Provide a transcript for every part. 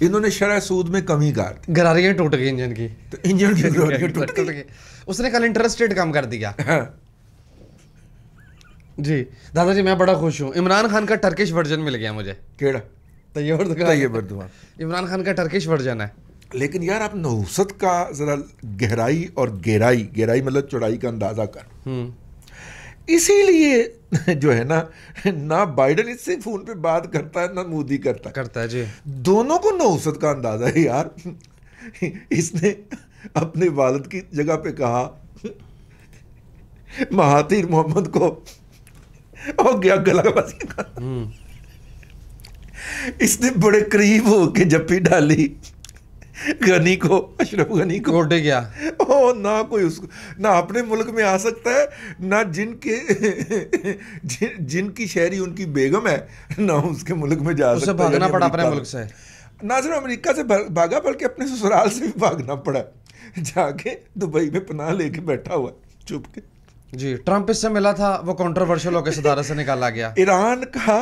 انہوں نے شرح سود میں کمی کر دی, گراریاں ٹوٹ گئی انجن کی, تو انجن کی گراریاں ٹوٹ گئی. اس نے کل انٹرسٹ ریٹ کم کر دیا. جی دادا جی میں بڑا خوش ہوں, عمران خان کا ٹرکش ورژن مل گیا مجھے. کیڑا؟ طیب اردوغان. عمران خان کا ٹرکش ورژن ہے. لیکن یار آپ نحوست کا ذرا گہرائی اور گہرائی مطلب چوڑائی کا اندازہ کر. اسی لیے جو ہے نا, نہ بائیڈن اس سے فون پہ بات کرتا ہے نہ مودی کرتا ہے. جی دونوں کو نحوست کا اندازہ ہے یار. اس نے اپنے والد کی جگہ پہ کہا مہاتیر محمد کو, اور گیا گلا بازی کا. اس نے بڑے قریب ہو کے جپی ڈالی غنی کو, اشرف غنی کو. کوٹے گیا نہ کوئی اس کو نہ اپنے ملک میں آ سکتا ہے, نہ جن کی شہری ان کی بیگم ہے, نہ اس کے ملک میں جا سکتا ہے. بھاگنا پڑا اپنے ملک سے, نہ صرف امریکہ سے بھاگا بلکہ اپنے سسرال سے بھی بھاگنا پڑا, جا کے دبئی میں پناہ لے کے بیٹھا ہوا چپ کے. جی ٹرمپ اس سے ملا تھا, وہ کنٹروورشل ہو کے صدارت سے نکالا گیا. ایران کا,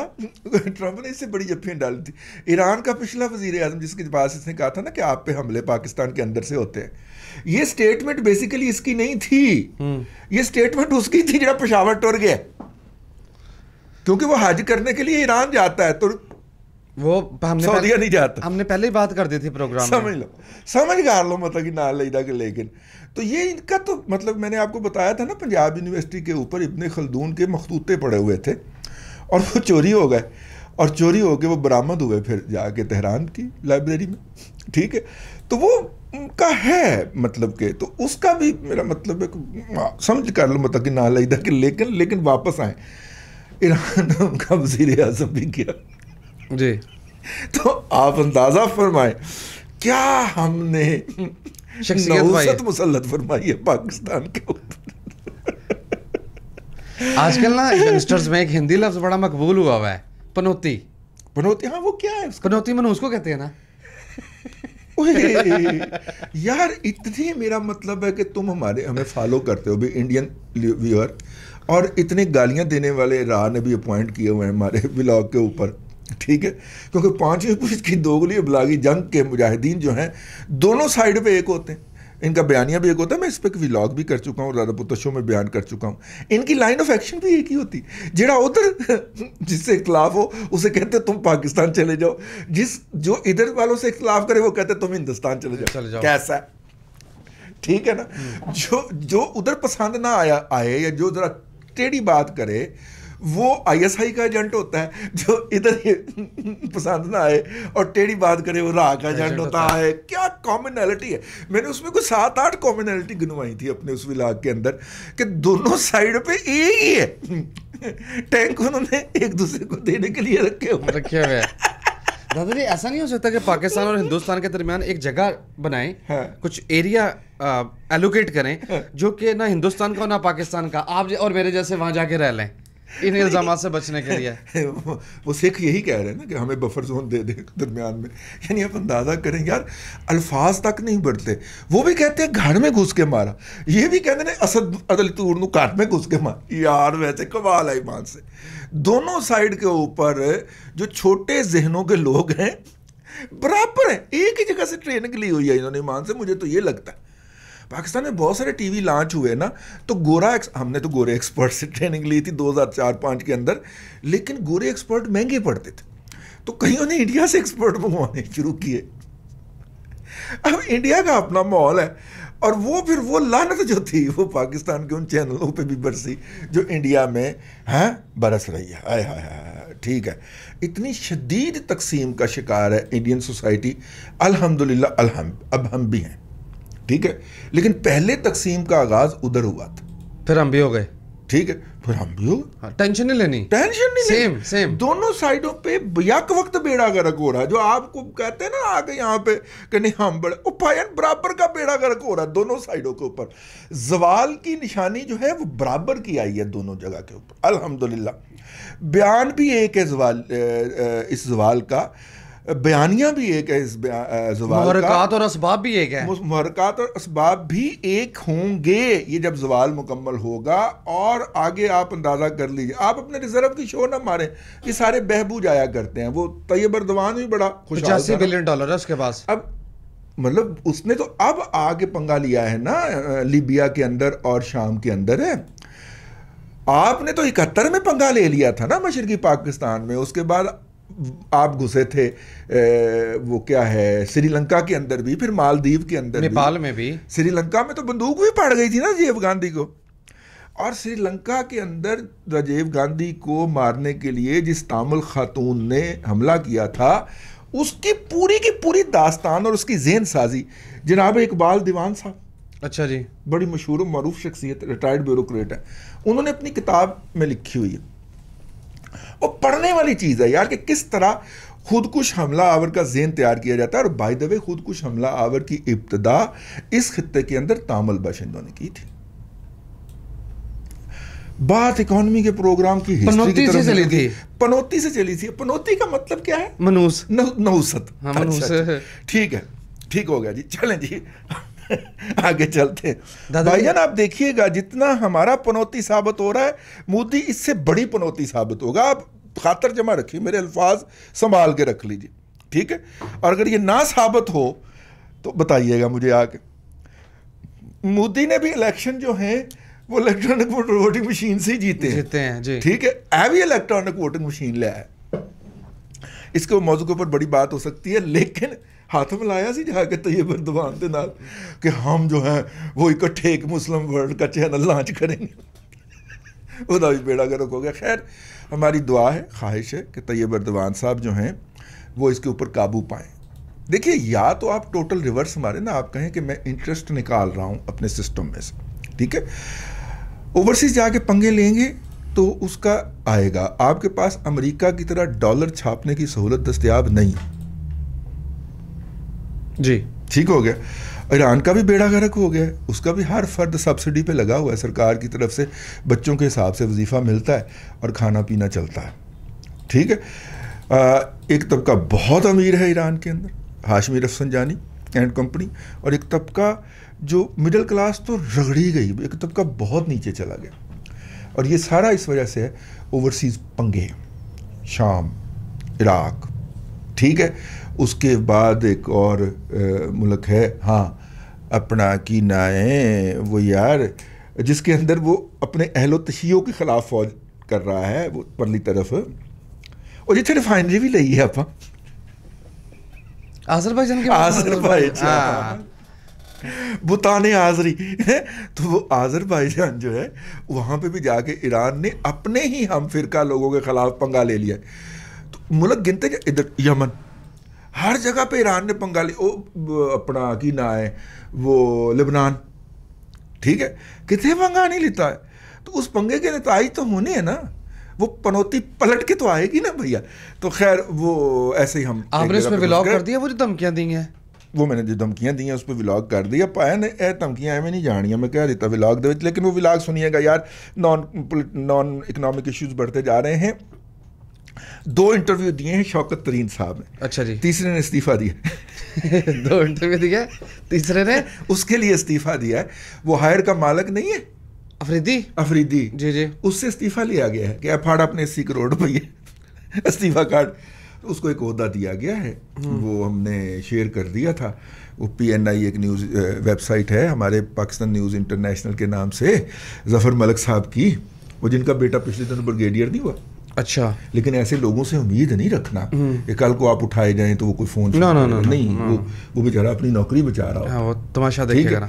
ٹرمپ نے اس سے بڑی جپیاں ڈالی تھی. ایران کا پچھلا وزیر اعظم جس کے پاس اس نے کہا تھا نا کہ آپ پہ حملے پاکستان کے اندر سے ہوتے ہیں, یہ سٹیٹمنٹ بیسیکلی اس کی نہیں تھی. یہ سٹیٹمنٹ اس کی تھی جڑا پشاور ٹر گیا, کیونکہ وہ حج کرنے کے لیے ایران جاتا ہے تو وہ سعودیہ نہیں جاتا. ہم نے پہلے ہی بات کر دی تھی پروگرام میں, سمجھ کر لو مطلب کہ نہ لیدا کہ. لیکن تو یہ ان کا تو مطلب میں نے آپ کو بتایا تھا نا, پنجاب یونیورسٹی کے اوپر ابن خلدون کے مخطوطے پڑے ہوئے تھے اور وہ چوری ہو گئے, اور چوری ہو کے وہ برآمد ہوئے پھر جا کے تہران کی لائبریری میں. ٹھیک ہے, تو وہ ان کا ہے مطلب کہ, تو اس کا بھی میرا مطلب ہے سمجھ کر لو مطلب کہ نہ لیدا کہ. لیکن واپس آئیں, ایران کا وزیر اعظم بھی کیا. جی تو آپ اندازہ فرمائیں کیا ہم نے نحوست مسلط فرمائی ہے پاکستان کے اوپر. آج کل نا ینگسٹرز میں ایک ہندی لفظ بڑا مقبول ہوا ہے, پنوتی. ہاں وہ کیا ہے؟ پنوتی منہوس کو کہتے ہیں نا. یار اتنی, میرا مطلب ہے کہ تم ہمیں فالو کرتے ہو بھی انڈین ویور, اور اتنے گالیاں دینے والے راہ نے بھی اپوائنٹ کیے ہوئے ہیں ہمارے ولاگ کے اوپر. ٹھیک ہے, کیونکہ 5ویں پوسٹ کی دوگلی ابلاغی جنگ کے مجاہدین جو ہیں دونوں سائڈ پہ ایک ہوتے ہیں. ان کا بیانیہ بھی ایک ہوتا ہے, میں اس پہ ولاگ بھی کر چکا ہوں, زیادہ پتہ شو میں بیان کر چکا ہوں. ان کی لائن آف ایکشن بھی ایک ہی ہوتی, جڑا ادھر جس سے اختلاف ہو اسے کہتے تم پاکستان چلے جاؤ, جو ادھر والوں سے اختلاف کرے وہ کہتے تم ہندوستان چلے جاؤ. کیسا ہے؟ ٹھیک ہے نا. جو ادھر پسند نہ آئے یا جو ذرا ٹیڑھی بات کرے وہ آئی ایس آئی کا ایجنٹ ہوتا ہے, جو ادھر پسند نہ آئے اور ٹیڑھی بات کرے وہ راہ کا ایجنٹ ہوتا ہے. کیا کامنالٹی ہے. میں نے اس میں کوئی 7-8 کامنالٹی گنوائی تھی اپنے اس ولاگ کے اندر, کہ دونوں سائڈ پہ ایک ہی ہے. ٹینک انہوں نے ایک دوسرے کو دینے کے لیے رکھے ہوئے. دادا جی ایسا نہیں ہو سکتا کہ پاکستان اور ہندوستان کے درمیان ایک جگہ بنائیں, کچھ ایریا ایلوکیٹ کریں جو کہ نہ ہندوستان کا نہ پاکستان کا, آپ اور میرے جیسے وہاں جا کے رہ لیں ان الزامات سے بچنے کے لیے. وہ سکھ یہی کہہ رہے ہیں نا کہ ہمیں بفر زون دے دے درمیان میں. یعنی آپ اندازہ کریں یار, الفاظ تک نہیں بڑھتے. وہ بھی کہتے ہیں گھر میں گھس کے مارا, یہ بھی کہتے ہیں اسد عدل تور نو کاٹ میں گھس کے مارا. یار ویسے کمال ہے ایمان سے. دونوں سائڈ کے اوپر جو چھوٹے ذہنوں کے لوگ ہیں برابر ہیں, ایک ہی جگہ سے ٹریننگ لی ہوئی ہے انہوں نے ایمان سے. مجھے تو یہ لگتا ہے پاکستان میں بہت سارے ٹی وی لانچ ہوئے نا, تو ہم نے تو گورے ایکسپرٹ سے ٹریننگ لی تھی 2004-5 کے اندر, لیکن گورے ایکسپرٹ مہنگے پڑتے تھے, تو کئیوں نے انڈیا سے ایکسپرٹ منگوانے شروع کیے. اب انڈیا کا اپنا ماحول ہے, اور وہ پھر وہ لعنت جو تھی وہ پاکستان کے ان چینلوں پہ بھی برسی جو انڈیا میں برس رہی ہے. آئے ہائے ٹھیک ہے, اتنی شدید تقسیم کا شکار ہے انڈین سوسائٹی. الحمدللہ اب ہم بھی ہیں. ٹھیک ہے, لیکن پہلے تقسیم کا آغاز ادھر ہوا تھا, پھر ہم بھی ہو گئے. ٹھیک ہے, پھر ہم بھی ہو گئے. ٹینشن نہیں لینی, سیم دونوں سائڈوں پہ یک وقت بیڑا گرک ہو رہا ہے. جو آپ کو کہتے ہیں نا آگے یہاں پہ کہ نہیں ہم بڑے, پائن برابر کا بیڑا گرک ہو رہا ہے دونوں سائڈوں کے اوپر. زوال کی نشانی جو ہے وہ برابر کی آئی ہے دونوں جگہ کے اوپر الحمدللہ. بیان بھی ایک ہے اس زوال کا, بیانیہ بھی ایک ہے اس زوال کا, محرکات اور اسباب بھی ایک ہے, محرکات اور اسباب بھی ایک ہوں گے یہ جب زوال مکمل ہوگا. اور آگے آپ اندازہ کر لیجئے, آپ اپنے ریزرو کی شو نہ ماریں, یہ سارے بہبو جایا کرتے ہیں. وہ طیب اردوان بھی بڑا خوشحال تھا, $85 بلین ہے اس کے پاس. اب مطلب اس نے تو اب آگے پنگا لیا ہے نا, لیبیا کے اندر اور شام کے اندر ہے. آپ نے تو 71 میں پنگا لے لیا تھا نا مشرقی پاکستان میں, اس کے بعد آپ گھسے تھے وہ کیا ہے سری لنکا کے اندر بھی, پھر مالدیو کے اندر بھی, نیپال میں بھی. سری لنکا میں تو بندوق بھی پڑ گئی تھی نا راجیو گاندھی کو. اور سری لنکا کے اندر راجیو گاندھی کو مارنے کے لیے جس تامل خاتون نے حملہ کیا تھا, اس کی پوری داستان اور اس کی ذہن سازی جناب اقبال دیوان صاحب, اچھا جی, بڑی مشہور و معروف شخصیت, ریٹائرڈ بیوروکریٹ ہے, انہوں نے اپنی کتاب میں لکھی ہوئی ہے. اور پڑھنے والی چیز ہے یار کہ کس طرح خودکش حملہ آور کا ذہن تیار کیا جاتا ہے. اور بائی دا وے خودکش حملہ آور کی ابتدا اس خطے کے اندر تامل باشندوں نے کی تھی. بات اکانومی کے پروگرام کی ہسٹری کی طرف چلی تھی, پنوتی سے چلی تھی. پنوتی کا مطلب کیا ہے؟ منوس, نحوست. ٹھیک ہے, ٹھیک ہو گیا جی, چلیں جی آگے چلتے ہیں. بھائی جان آپ دیکھیے گا جتنا ہمارا پنوتی ثابت ہو رہا ہے, مودی اس سے بڑی پنوتی ثابت ہوگا. آپ خاطر جمع رکھیے, میرے الفاظ سنبھال کے رکھ لیجیے, ٹھیک ہے. اور اگر یہ نہ ثابت ہو تو بتائیے گا مجھے آ کے. مودی نے بھی الیکشن جو ہیں وہ الیکٹرانک ووٹنگ مشین سے ہی جیتے ہیں جی, ٹھیک ہے. بھی الیکٹرانک ووٹنگ مشین لے آئے. اس کے موضوع کے اوپر بڑی بات ہو سکتی ہے, لیکن ہاتھ میں لایا سی جا کے طیب اردوان دے نال کہ ہم جو ہیں وہ اکٹھے ایک مسلم ورلڈ کا چینل لانچ کریں گے. وہ بھی بیڑا گرک ہو گیا. خیر ہماری دعا ہے, خواہش ہے کہ طیب اردوان صاحب جو ہیں وہ اس کے اوپر قابو پائیں. دیکھیے یا تو آپ ٹوٹل ریورس مارے نا, آپ کہیں کہ میں انٹرسٹ نکال رہا ہوں اپنے سسٹم میں سے, ٹھیک ہے. اوورسیز جا کے پنگے لیں گے تو اس کا آئے گا. آپ کے پاس امریکہ کی طرح ڈالر چھاپنے کی سہولت دستیاب نہیں جی, ٹھیک ہو گیا. ایران کا بھی بیڑا غرق ہو گیا ہے, اس کا بھی ہر فرد سبسڈی پہ لگا ہوا ہے, سرکار کی طرف سے بچوں کے حساب سے وظیفہ ملتا ہے اور کھانا پینا چلتا ہے, ٹھیک ہے. ایک طبقہ بہت امیر ہے ایران کے اندر, ہاشمی رفسنجانی اینڈ کمپنی, اور ایک طبقہ جو مڈل کلاس تو رگڑی گئی, ایک طبقہ بہت نیچے چلا گیا. اور یہ سارا اس وجہ سے ہے اوورسیز پنگے, شام, عراق, ٹھیک ہے. اس کے بعد ایک اور ملک ہے ہاں اپنا کی نائیں وہ یار, جس کے اندر وہ اپنے اہل و تشیعوں کے خلاف فوج کر رہا ہے, وہ پرلی طرف, اور جتنے ریفائنری بھی لئی ہے آپ آذربائیجان بتان آذری, تو وہ آذربائیجان جو ہے وہاں پہ بھی جا کے ایران نے اپنے ہی ہم فرقہ لوگوں کے خلاف پنگا لے لیا. تو ملک گنتے ادھر یمن, ہر جگہ پہ ایران نے پنگا لیا. اپنا کی نہ ہے وہ لبنان, ٹھیک ہے, کتنے پنگا نہیں لیتا ہے. تو اس پنگے کے نتائج تو ہونے ہیں نا, وہ پنوتی پلٹ کے تو آئے گی نا بھیا. تو خیر وہ ایسے ہی ہم, آپ نے اس پہ ولاگ کر دیا وہ جو دھمکیاں دی ہیں, وہ میں نے جو دھمکیاں دی ہیں اس پہ ولاگ کر دیا. پایا نے اے دھمکیاں ایویں نہیں جانیاں, میں کہہ دیتا ولاگ دے, لیکن وہ ولاگ سنیے گا یار. نان اکنامک ایشوز بڑھتے جا رہے ہیں. 2 انٹرویو دیے ہیں شوکت ترین صاحب نے, اچھا جی, تیسرے نے استعفیٰ دیا. 2 انٹرویو دیا, تیسرے نے اس کے لیے استعفیٰ دیا ہے. وہ ہائر کا مالک نہیں ہے افریدی جی جی, اس سے استعفیٰ لیا گیا ہے کہ پھاڑ اپنے 80 کروڑ روپئے استعفیٰ کارڈ, اس کو ایک عہدہ دیا گیا ہے. وہ ہم نے شیئر کر دیا تھا. وہ PNI ایک نیوز ویب سائٹ ہے ہمارے پاکستان نیوز انٹرنیشنل کے نام سے, ظفر ملک صاحب کی, وہ جن کا بیٹا پچھلے دنوں بریگیڈیئر نہیں ہوا. اچھا, لیکن ایسے لوگوں سے امید نہیں رکھنا کہ کل کو آپ اٹھائے جائیں تو وہ کوئی فون نہیں, وہ بیچارہ اپنی نوکری بچا رہا ہو. تماشا دیکھے گا.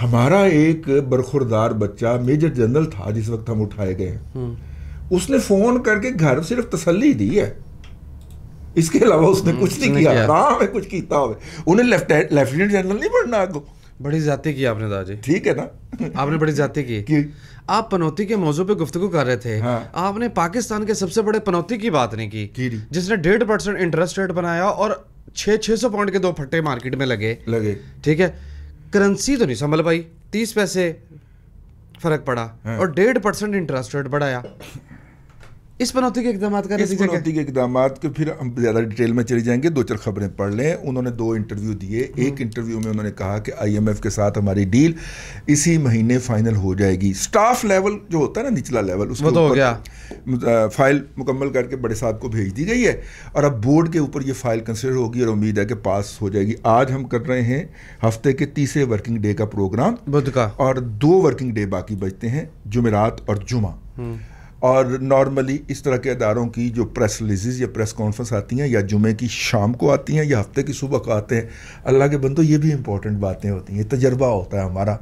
ہمارا ایک برخوردار بچہ میجر جنرل تھا جس وقت ہم اٹھائے گئے, اس نے فون کر کے گھر صرف تسلی دی ہے, اس کے علاوہ اس نے کچھ نہیں کیا. کہاں میں کچھ کیتا ہوئے, انہیں لیفٹیننٹ جنرل نہیں بڑھنا آگو. بڑی زیادتی کی آپ نے داجی, ٹھیک ہے نا, آپ نے بڑی زیادتی کی. آپ پنوتی کے موضوع پہ گفتگو کر رہے تھے, آپ نے پاکستان کے سب سے بڑے پنوتی کی بات نہیں کی جس نے 1.5% انٹرسٹ ریٹ بنایا اور 600 پاؤنڈ کے 2 پھٹے مارکیٹ میں لگے, ٹھیک ہے. کرنسی تو نہیں سنبھل بھائی, 30 پیسے فرق پڑا اور 1.5% انٹرسٹ ریٹ بڑھایا. اس پنوتی کے اقدامات کا اس پنوتی کے اقدامات کے پھر ہم زیادہ ڈیٹیل میں چلے جائیں گے. 2-4 خبریں پڑھ لیں. انہوں نے 2 انٹرویو دیے. ایک انٹرویو میں انہوں نے کہا کہ IMF کے ساتھ ہماری ڈیل اسی مہینے فائنل ہو جائے گی. اسٹاف لیول جو ہوتا ہے نا, نچلا لیول, اس کے اوپر فائل مکمل کر کے بڑے صاحب کو بھیج دی گئی ہے, اور اب بورڈ کے اوپر یہ فائل کنسیڈر ہوگی اور امید ہے کہ پاس ہو جائے گی. آج ہم کر رہے ہیں ہفتے کے 30 ورکنگ ڈے کا پروگرام, اور 2 ورکنگ ڈے باقی بچتے ہیں, جمعرات اور جمعہ. اور نارملی اس طرح کے اداروں کی جو پریس ریلیزز یا پریس کانفرنس آتی ہیں یا جمعے کی شام کو آتی ہیں یا ہفتے کی صبح کو آتے ہیں. اللہ کے بندو, یہ بھی امپورٹنٹ باتیں ہوتی ہیں, یہ تجربہ ہوتا ہے ہمارا,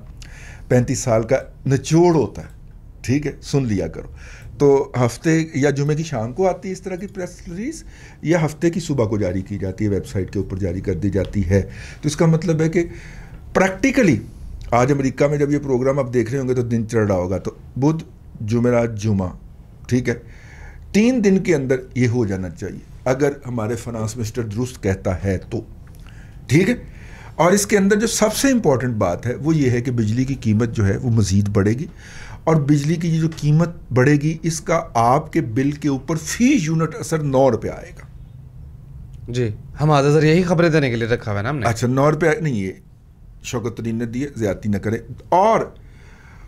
35 سال کا نچوڑ ہوتا ہے, ٹھیک ہے, سن لیا کرو. تو ہفتے یا جمعے کی شام کو آتی ہے اس طرح کی پریس ریلیز, یا ہفتے کی صبح کو جاری کی جاتی ہے, ویب سائٹ کے اوپر جاری کر دی جاتی ہے. تو اس کا مطلب ہے کہ پریکٹیکلی آج امریکہ میں جب یہ پروگرام آپ دیکھ رہے ہوں گے تو دن چڑھ رہا ہوگا, تو بدھ جمعرات جمعہ, ٹھیک ہے, 3 دن کے اندر یہ ہو جانا چاہیے اگر ہمارے فنانس منسٹر درست کہتا ہے تو, ٹھیک ہے. اور اس کے اندر جو سب سے امپورٹنٹ بات ہے وہ یہ ہے کہ بجلی کی قیمت جو ہے وہ مزید بڑھے گی, اور بجلی کی جو قیمت بڑھے گی اس کا آپ کے بل کے اوپر فی یونٹ اثر 9 روپے آئے گا. جی, ہم آدھا سر یہی خبریں دینے کے لیے رکھا ہوا ہے نا ہم نے. اچھا, 9 روپے نہیں, یہ شوکت ترین نے دیے, زیادتی نہ کریں. اور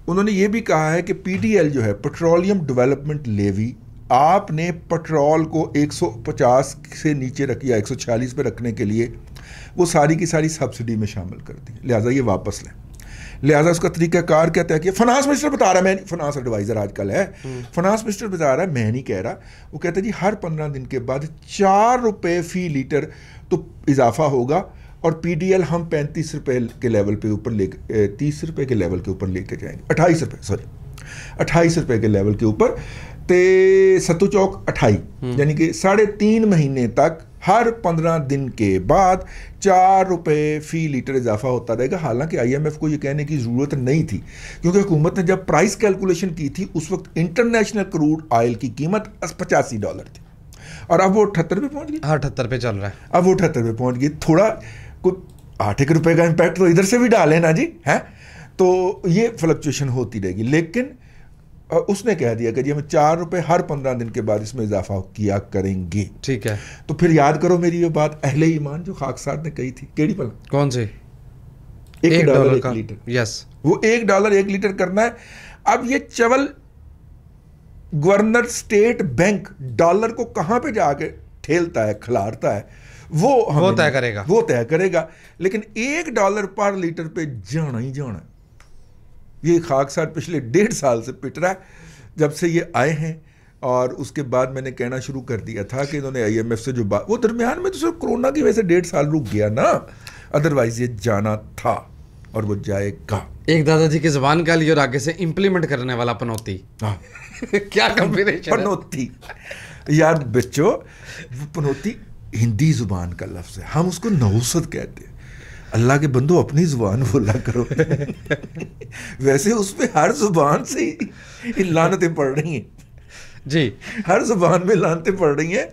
انہوں نے یہ بھی کہا ہے کہ PDL جو ہے, پیٹرولیم ڈیولپمنٹ لیوی, آپ نے پٹرول کو 150 سے نیچے رکھیا 146 پہ رکھنے کے لیے وہ ساری کی ساری سبسڈی میں شامل کر دی, لہٰذا یہ واپس لیں. لہٰذا اس کا طریقہ کار کیا طے کیا, فنانس منسٹر بتا رہا ہے, میں فنانس ایڈوائزر آج کل ہے, فنانس منسٹر بتا رہا ہے, میں نہیں کہہ رہا. وہ کہتا ہے جی ہر 15 دن کے بعد 4 روپے فی لیٹر تو اضافہ ہوگا, اور PDL ہم 35 روپے کے لیول پہ اوپر لے کے 30 روپے کے لیول کے اوپر لے کے جائیں گے, 28 روپے کے لیول کے اوپر, تے 7 چوک 28, یعنی کہ 3.5 مہینے تک ہر 15 دن کے بعد 4 روپے فی لیٹر اضافہ ہوتا رہے گا. حالانکہ IMF کو یہ کہنے کی ضرورت نہیں تھی, کیونکہ حکومت نے جب پرائس کیلکولیشن کی تھی اس وقت انٹرنیشنل کروڈ آئل کی قیمت $85 تھی, اور اب وہ 78 پہ پہنچ گئی. 78 پہ چل رہا ہے, اب وہ 78 پہ پہنچ گئی. تھوڑا کوئی 8 روپے کا امپیکٹ تو ادھر سے بھی ڈالیں نا جی, ہے. تو یہ فلکچویشن ہوتی رہے گی, لیکن اس نے کہہ دیا کہ جی ہم 4 روپے ہر 15 دن کے بعد اس میں اضافہ کیا کریں گے. ٹھیک ہے, تو پھر یاد کرو میری یہ بات اہل ایمان جو خاکسار نے کہی تھی, کیڑی پل, کون سی, $1 1 لیٹر, یس, وہ $1 1 لیٹر کرنا ہے. اب یہ چول گورنر اسٹیٹ بینک ڈالر کو کہاں پہ جا کے ٹھیلتا ہے, کھلارتا ہے, وہ طے کرے گا, وہ طے کرے گا. لیکن $1 پر لیٹر پہ جانا ہی جانا ہے. یہ خاکسار پچھلے 1.5 سال سے پٹ رہا ہے جب سے یہ آئے ہیں, اور اس کے بعد میں نے کہنا شروع کر دیا تھا کہ انہوں نے IMF سے جو بات, وہ درمیان میں تو صرف کرونا کی وجہ سے 1.5 سال رک گیا نا, ادروائز یہ جانا تھا اور وہ جائے گا. ایک دادا جی کی زبان کا لیے اور آگے سے امپلیمنٹ کرنے والا پنوتی, کیا کمبینیشن, پنوتی. یار بچوں, وہ پنوتی ہندی زبان کا لفظ ہے, ہم اس کو نحوست کہتے ہیں. اللہ کے بندو اپنی زبان بولا کرو. ویسے اس پہ ہر زبان سے لعنتیں پڑ رہی ہیں جی, ہر زبان میں لعنتیں پڑ رہی ہیں,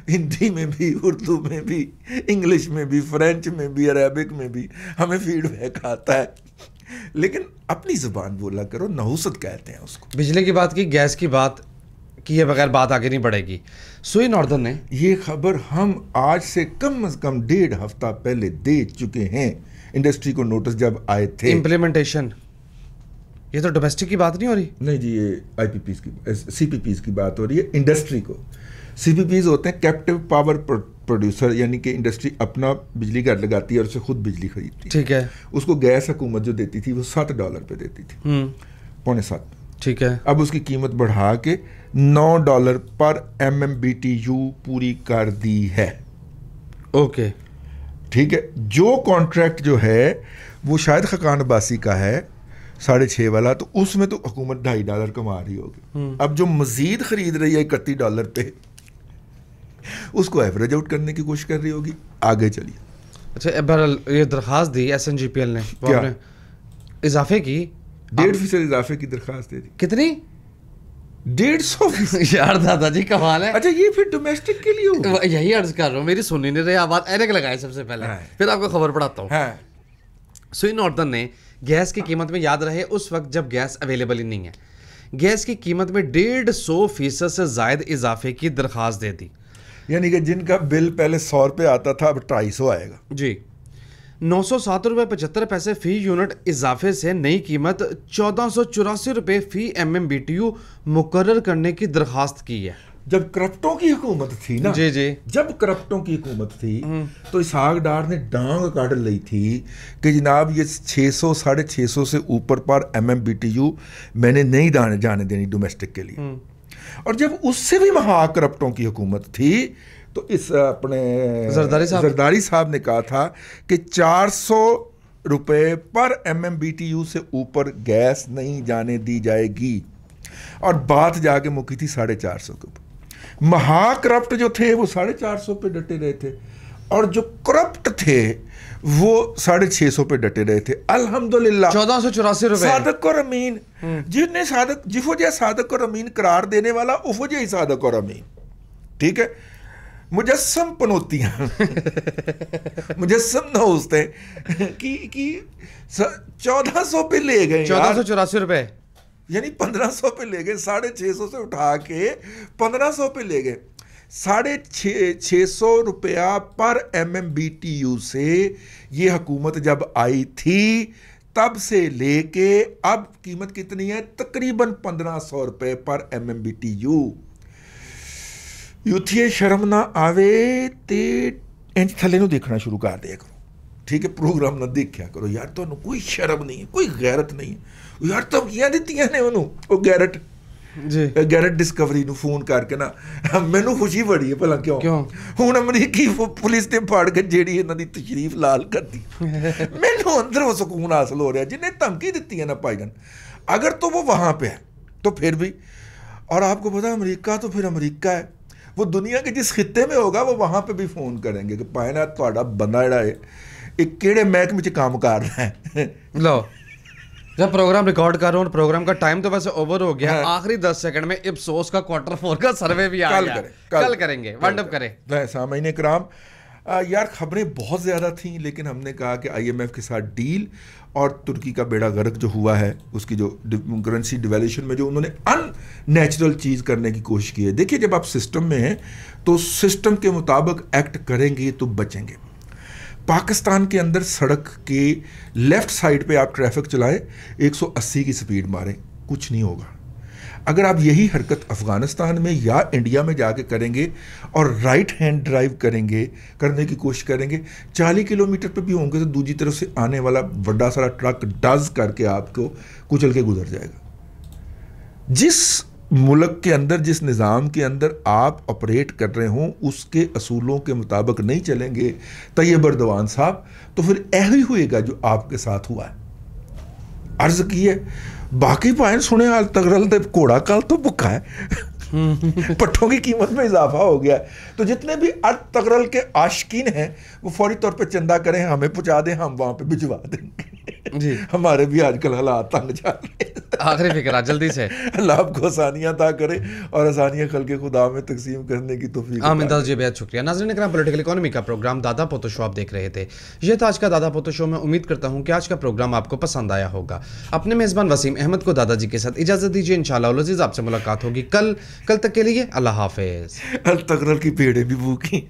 ہندی میں بھی, اردو میں بھی, انگلش میں بھی, فرینچ میں بھی, عربک میں بھی ہمیں فیڈ بیک آتا ہے. لیکن اپنی زبان بولا کرو, نحوست کہتے ہیں اس کو. بجلی کی بات کی, گیس کی بات کیے بغیر بات آگے نہیں بڑھے گی. سوئی ناردرن نے یہ خبر ہم آج سے کم از کم 1.5 ہفتہ پہلے دے چکے ہیں انڈسٹری کو, نوٹس جب آئے تھے. امپلیمنٹیشن, یہ تو ڈومیسٹک کی بات نہیں ہو رہی. نہیں جی, یہ IPPs کی, CPPs کی بات ہو رہی ہے. انڈسٹری کو, CPPs ہوتے ہیں کیپٹیو پاور پروڈیوسر, یعنی کہ انڈسٹری اپنا بجلی گھر لگاتی ہے اور اسے خود بجلی خریدتی ہے. ٹھیک ہے, اس کو گیس حکومت جو دیتی تھی وہ $7 پہ دیتی تھی, 7.25. ٹھیک ہے, اب اس کی قیمت بڑھا کے $9 پر MMBTU پوری کر دی ہے. اوکے, ٹھیک ہے. جو کانٹریکٹ جو ہے وہ شاید خاقان عباسی کا ہے 6.5 والا, تو اس میں تو حکومت $2.5 کما رہی ہوگی. اب جو مزید خرید رہی ہے $31 پہ, اس کو ایوریج آؤٹ کرنے کی کوشش کر رہی ہوگی. آگے چلیے. اچھا, بہرحال یہ درخواست دی SNGPL نے, کیا اضافے کی 1.5% اضافے کی درخواست دے دی. کتنی؟ 150. یار دادا جی کمال ہے. اچھا, یہ پھر ڈومیسٹک کے لیے ہوگا. یہی عرض کر رہا ہوں, میری سنی نہیں رہی بات, اینک لگائے سب سے پہلے, پھر آپ کو خبر پڑھاتا ہوں. سوئی ناردرن نے گیس کی قیمت میں, یاد رہے اس وقت جب گیس اویلیبل ہی نہیں ہے, گیس کی قیمت میں 150% سے زائد اضافے کی درخواست دے دی. یعنی کہ جن کا بل پہلے 100 روپے آتا تھا اب 250 آئے گا. جی 907.75 فی یونٹ اضافے سے نئی قیمت 1484 روپے فی MMBTU مقرر کرنے کی درخواست کی ہے. جب کرپٹوں کی حکومت تھی نا, جی جب کرپٹوں کی حکومت تھی تو اسحاق ڈار نے ڈانگ کاٹ لی تھی کہ جناب یہ 600 650 سے اوپر پر MMBTU میں نے نہیں جانے دینی ڈومیسٹک کے لیے. اور جب اس سے بھی مہا کرپٹوں کی حکومت تھی تو اس اپنے زرداری صاحب نے کہا تھا کہ 400 روپے پر MMBTU سے اوپر گیس نہیں جانے دی جائے گی, اور بات جا کے مکی تھی 450 کے اوپر. مہا کرپٹ جو تھے وہ 450 پہ ڈٹے رہے تھے, اور جو کرپٹ تھے وہ 650 پہ ڈٹے رہے تھے. الحمدللہ 1484 روپے صادق اور امین, جن نے جفو جہ صادق اور امین قرار دینے والا افو جہ صادق اور امین. ٹھیک ہے, مجسم پنوتیاں مجسم نہ ہوستے کی 1400 پہ لے گئے, 1484 روپے یعنی 1500 پہ لے گئے. 650 سے اٹھا کے 1500 پہ لے گئے. 650 روپیہ پر MMBTU سے یہ حکومت جب آئی تھی تب سے لے کے اب قیمت کتنی ہے؟ تقریباً 1500 روپے پر MMBTU. یوتھیے شرم نہ آوے تے انج تھلے نو دیکھنا شروع کر دیا کرو. ٹھیک ہے, پروگرام نہ دیکھیا کرو یار, تو کوئی شرم نہیں ہے, کوئی غیرت نہیں ہے یار. تب کیا دیتی ہیں انہوں وہ گیرٹ گیرٹ ڈسکوری نو فون کر کے نا مینوں خوشی بڑی ہے بھلا کیوں ہن امریکی پولیس نے پھاڑ کے جیڑی انہاں دی تشریف لال کر دی. مینوں اندر وہ سکون حاصل ہو رہا ہے جنہیں دھمکی دیتی ہے نا بھائی جان. اگر تو وہ وہاں پہ ہے تو پھر بھی, اور آپ کو پتا امریکہ تو پھر امریکہ ہے, وہ دنیا کے جس خطے میں ہوگا وہ وہاں پہ بھی فون کریں گے کہ پائے نا تہاڈا بندہ جڑا ہے ایک کیڑے محکمے وچ کام کر رہا ہے. لو جب پروگرام ریکارڈ کر رہا ہوں, پروگرام کا ٹائم تو ویسے اوور ہو گیا, آخری 10 سیکنڈ میں ابسوس کا کوارٹر 4 کا سروے بھی آ گیا. کل کریں گے, ونڈ اپ کریں. سامعین کرام, یار خبریں بہت زیادہ تھیں لیکن ہم نے کہا کہ IMF کے ساتھ ڈیل اور ترکی کا بیڑا غرق جو ہوا ہے اس کی جو کرنسی ڈیویلیویشن میں جو انہوں نے ان نیچرل چیز کرنے کی کوشش کی ہے. دیکھیے جب آپ سسٹم میں ہیں تو سسٹم کے مطابق ایکٹ کریں گے تو بچیں گے. پاکستان کے اندر سڑک کے لیفٹ سائڈ پہ آپ ٹریفک چلائیں 180 کی سپیڈ ماریں, کچھ نہیں ہوگا. اگر آپ یہی حرکت افغانستان میں یا انڈیا میں جا کے کریں گے اور رائٹ ہینڈ ڈرائیو کرنے کی کوشش کریں گے, 40 کلومیٹر پہ بھی ہوں گے تو دوسری طرف سے آنے والا بڑا سارا ٹرک ڈز کر کے آپ کو کچل کے گزر جائے گا. جس ملک کے اندر, جس نظام کے اندر آپ آپریٹ کر رہے ہوں اس کے اصولوں کے مطابق نہیں چلیں گے طیب اردوان صاحب, تو پھر ایہی ہوئے گا جو آپ کے ساتھ ہوا ہے. عرض کی ہے باقی پائن سنے حال تغرل دے کوڑا کال تو بکا ہے, پٹھوں کی قیمت میں اضافہ ہو گیا ہے. تو جتنے بھی ارد تغرل کے عاشقین ہیں وہ فوری طور پہ چندہ کریں, ہمیں پہنچا دیں, ہم وہاں پہ بھجوا دیں گے. جی ہمارے بھی آج کل حالات تنگ جا رہے ہیں. آخری فکر جلدی سے اللہ آپ کو آسانیاں عطا کرے اور آسانیاں خلق خدا میں تقسیم کرنے کی توفیق. آمین جی, بہت شکریہ. ناظرین اکرام, پولیٹیکل اکانومی کا پروگرام دادا پوتو شو آپ دیکھ رہے تھے. یہ تھا آج کا دادا پوتو شو. میں امید کرتا ہوں کہ آج کا پروگرام آپ کو پسند آیا ہوگا. اپنے میزبان وسیم احمد کو دادا جی کے ساتھ اجازت دیجیے. انشاءاللہ العزیز آپ سے ملاقات ہوگی کل تک کے لیے اللہ حافظ. التغرل کی پیڑیں بھی بھوکی.